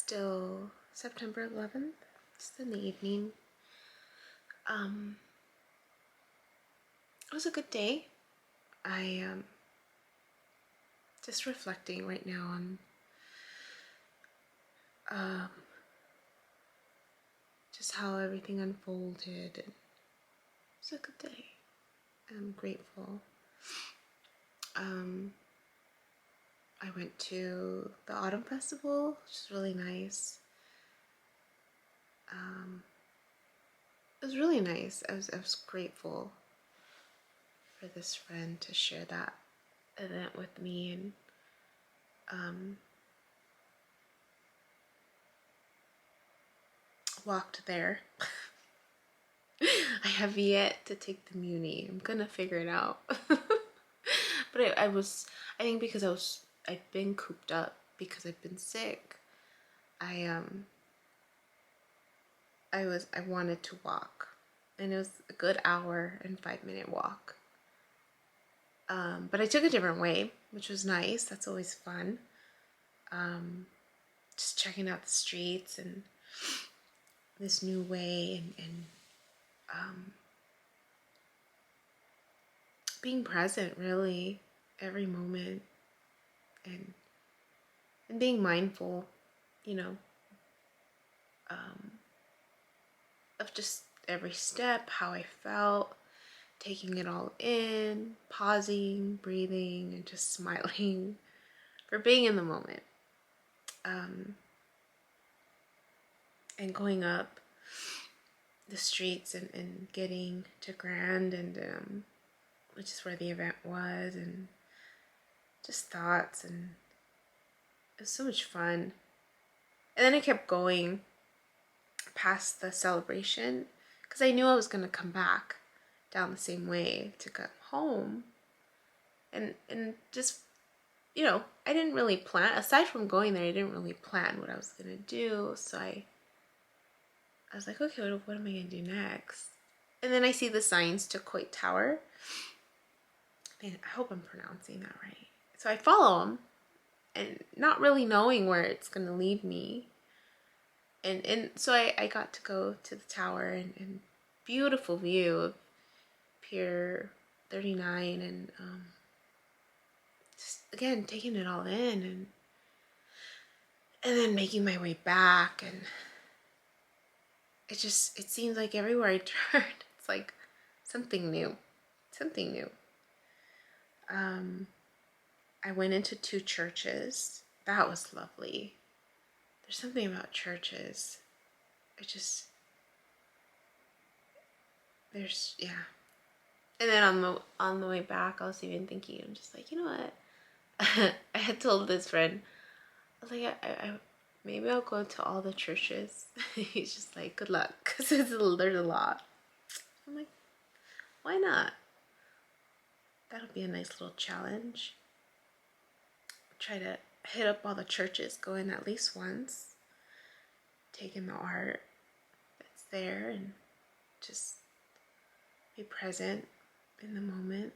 still September 11th. It's in the evening. It was a good day. I just reflecting right now on just how everything unfolded. And it was a good day. I'm grateful. I went to the Autumn Festival, which is really nice. It was really nice. I was grateful for this friend to share that event with me, and walked there. I have yet to take the Muni. I'm gonna figure it out. But I think because I've been cooped up because I've been sick. I wanted to walk, and it was a good hour and 5-minute walk. But I took a different way, which was nice. That's always fun. Just checking out the streets and this new way, and being present really every moment, and being mindful, of just every step, how I felt, taking it all in, pausing, breathing, and just smiling for being in the moment. And going up the streets and getting to Grand, and which is where the event was, and just thoughts, and it was so much fun. And then I kept going past the celebration because I knew I was going to come back down the same way to come home, and just, I didn't really plan, aside from going there, I didn't really plan what I was going to do. So I was like, okay, what am I going to do next? And then I see the signs to Coit Tower. I hope I'm pronouncing that right. So I follow them, and not really knowing where it's going to lead me. And so I got to go to the tower, and beautiful view of Pier 39, and just, again, taking it all in, and then making my way back, and it seems like everywhere I turn, it's like something new. I went into 2 churches. That was lovely. There's something about churches. And then on the way back, I was even thinking, I'm just like, you know what? I had told this friend, I was like, I maybe I'll go to all the churches. He's just like, good luck, because there's a lot. I'm like, why not? That'll be a nice little challenge. Try to hit up all the churches, go in at least once, take in the art that's there, and just be present in the moment.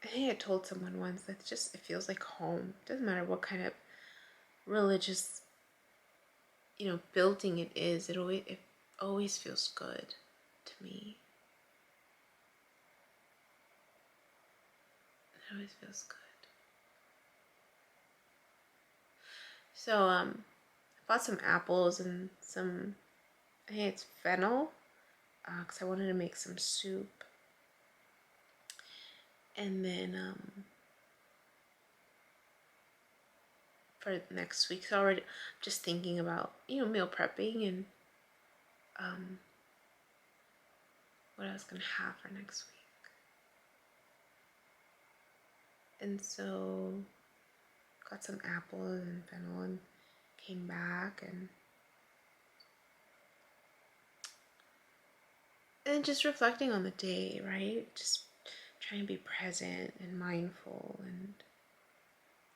I think I told someone once that it feels like home. It doesn't matter what kind of religious, building it is. It always feels good to me. It always feels good. So I bought some apples and some, I think it's fennel, because I wanted to make some soup. And then for next week, so already just thinking about, meal prepping, and what I was going to have for next week. And so got some apples and fennel, and came back, and just reflecting on the day, right? Just trying to be present and mindful, and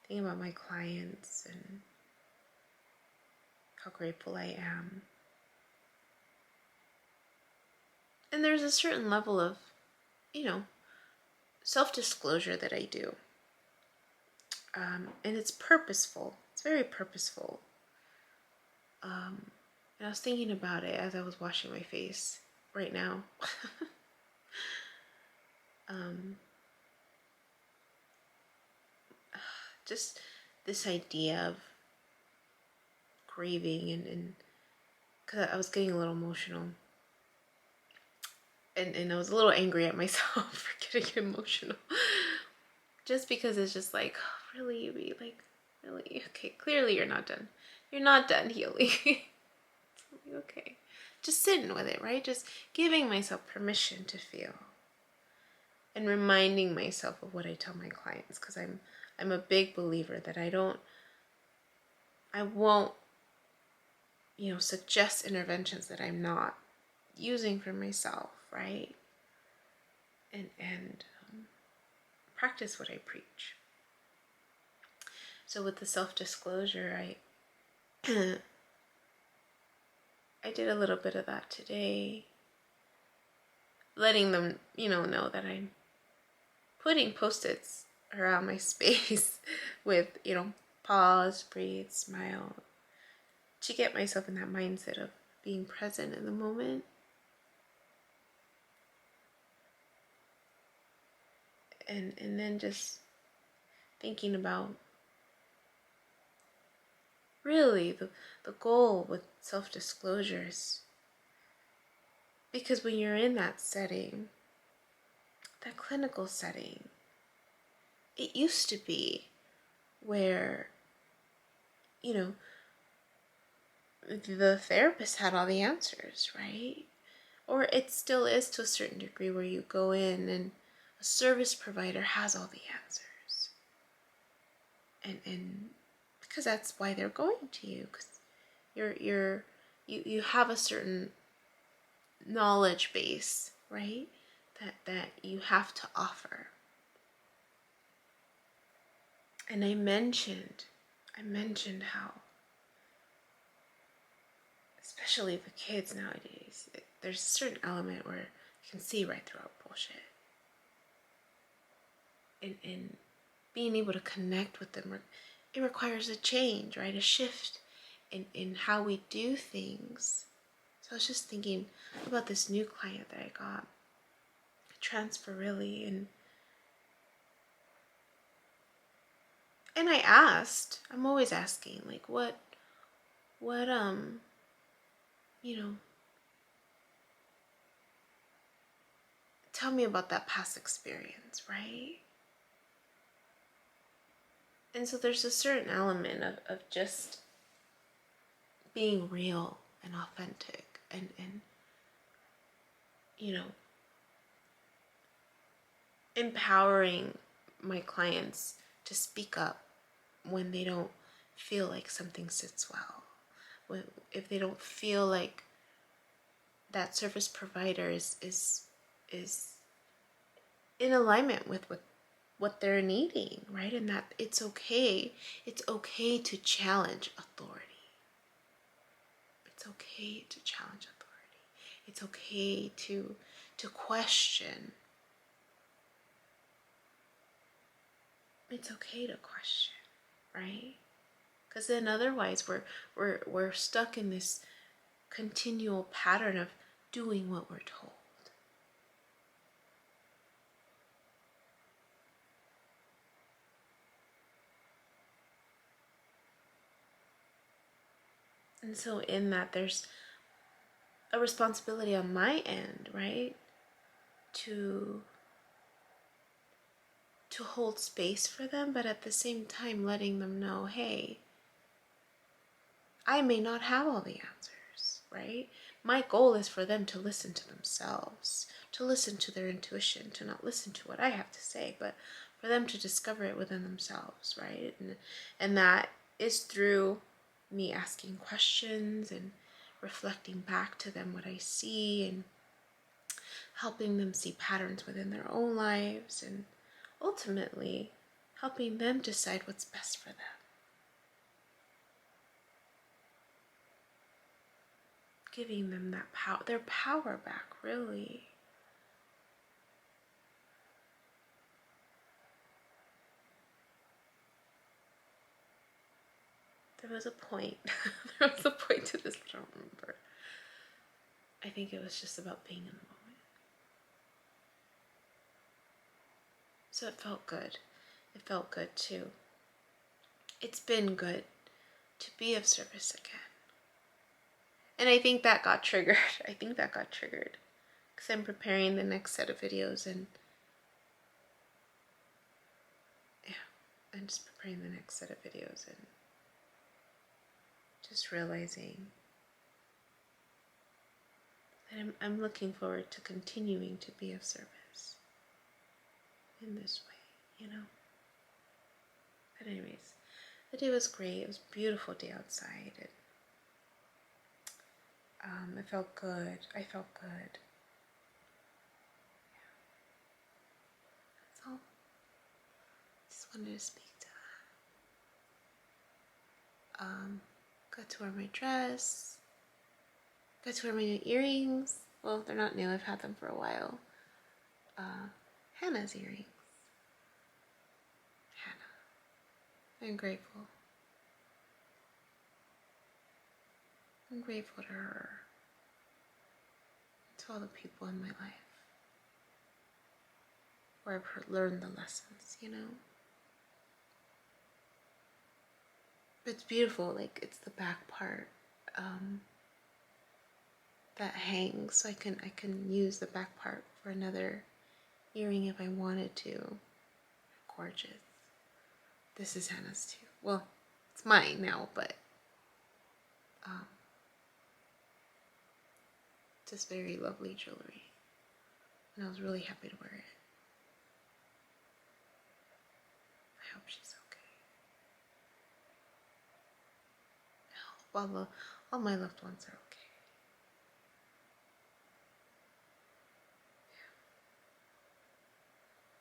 thinking about my clients and how grateful I am. And there's a certain level of, self-disclosure that I do. And it's purposeful. It's very purposeful. And I was thinking about it as I was washing my face right now. Just this idea of grieving and because I was getting a little emotional. And I was a little angry at myself for getting emotional. Just because it's just like, oh, really, Yubi? Like, really? Okay, clearly you're not done. You're not done healing. Okay. Just sitting with it, right? Just giving myself permission to feel. And reminding myself of what I tell my clients. Because I'm a big believer that I won't, suggest interventions that I'm not using for myself, right? And practice what I preach. So with the self-disclosure, I did a little bit of that today, letting them, know that I'm putting Post-its around my space with, pause, breathe, smile, to get myself in that mindset of being present in the moment. And then just thinking about really the goal with self-disclosure is because when you're in that setting, that clinical setting, it used to be where, the therapist had all the answers, right? Or it still is to a certain degree where you go in and a service provider has all the answers. And because that's why they're going to you, because you have a certain knowledge base, right? That you have to offer. And I mentioned how, especially the kids nowadays, there's a certain element where you can see right through our bullshit. And being able to connect with them, it requires a change, right? A shift in how we do things. So I was just thinking about this new client that I got, Transfer Really, and I asked, I'm always asking, like, what, tell me about that past experience, right? And so there's a certain element of just being real and authentic and empowering my clients to speak up when they don't feel like something sits well. If they don't feel like that service provider is in alignment with what they're needing, right? And that it's okay to challenge authority. It's okay to challenge authority. It's okay to question. It's okay to question, right? Because then otherwise we're stuck in this continual pattern of doing what we're told. And so in that, there's a responsibility on my end, right? To hold space for them, but at the same time letting them know, hey, I may not have all the answers, right? My goal is for them to listen to themselves, to listen to their intuition, to not listen to what I have to say, but for them to discover it within themselves, right? And that is through me asking questions and reflecting back to them what I see and helping them see patterns within their own lives and ultimately helping them decide what's best for them. Giving them that power, their power back, really. was a point. There was a point to this, but I don't remember. I think it was just about being in the moment. So it felt good. It felt good too. It's been good to be of service again. And I think that got triggered. Because I'm preparing the next set of videos, and yeah, I'm just preparing the next set of videos and just realizing that I'm looking forward to continuing to be of service in this way, But anyways, the day was great. It was a beautiful day outside. It felt good. I felt good. Yeah. That's all. Just wanted to speak to that. Got to wear my dress. Got to wear my new earrings. Well, they're not new. I've had them for a while. Hannah's earrings. Hannah. I'm grateful. I'm grateful to her, to all the people in my life, where I've learned the lessons, But it's beautiful, like it's the back part that hangs, so I can use the back part for another earring if I wanted to. Gorgeous. This is Hannah's too. Well, it's mine now, but just very lovely jewelry, and I was really happy to wear it. I hope she's okay. I hope all my loved ones are okay. Yeah.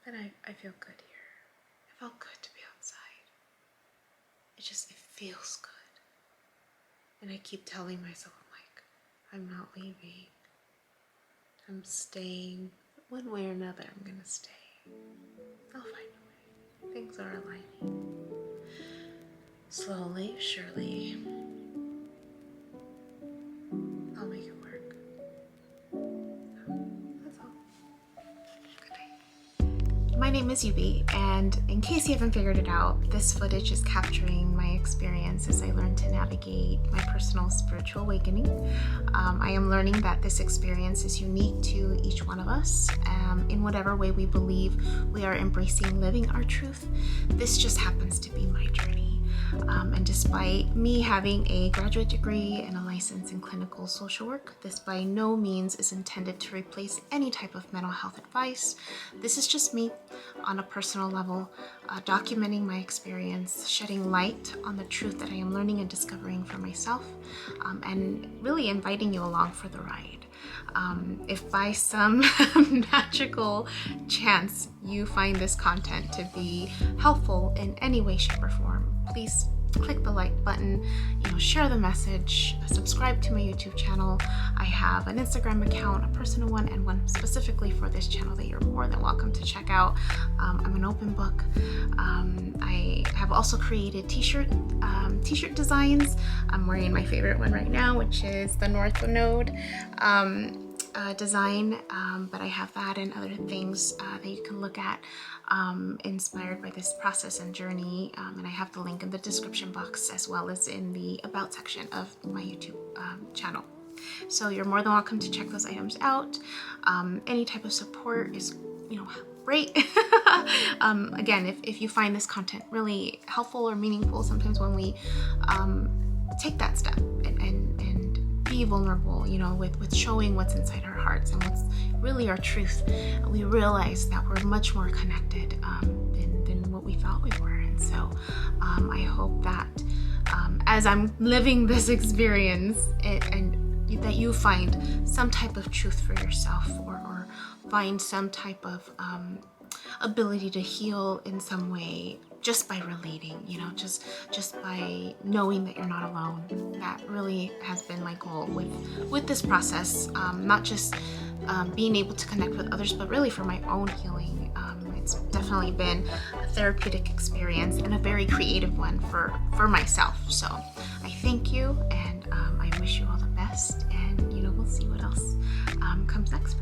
But I feel good here. It felt good to be outside. It feels good. And I keep telling myself, I'm not leaving. I'm staying. One way or another, I'm gonna stay. I'll find a way. Things are aligning. Slowly, surely, I'll make it work. That's all. Good night. My name is Yubi, and in case you haven't figured it out, this footage is capturing my experience as I learn to navigate my personal spiritual awakening. I am learning that this experience is unique to each one of us. In whatever way we believe we are embracing living our truth, this just happens to be my journey. And despite me having a graduate degree and a license in clinical social work, this by no means is intended to replace any type of mental health advice. This is just me on a personal level, documenting my experience, shedding light on the truth that I am learning and discovering for myself, and really inviting you along for the ride. If by some magical chance you find this content to be helpful in any way, shape, or form, please click the like button, share the message, subscribe to my YouTube channel. I have an Instagram account, a personal one, and one specifically for this channel that you're more than welcome to check out. I'm an open book. I have also created t-shirt designs. I'm wearing my favorite one right now, which is the North Node design, but I have that and other things that you can look at inspired by this process and journey, and I have the link in the description box as well as in the about section of my YouTube channel. So you're more than welcome to check those items out. Any type of support is great. Again, if you find this content really helpful or meaningful, sometimes when we take that step and be vulnerable, with showing what's inside our hearts and what's really our truth, we realize that we're much more connected than what we thought we were. And so I hope that as I'm living this experience and that you find some type of truth for yourself, or find some type of ability to heal in some way just by relating, just by knowing that you're not alone. That really has been my goal with this process, not just being able to connect with others, but really for my own healing. It's definitely been a therapeutic experience and a very creative one for myself. So I thank you, and I wish you all the best, and we'll see what else comes next.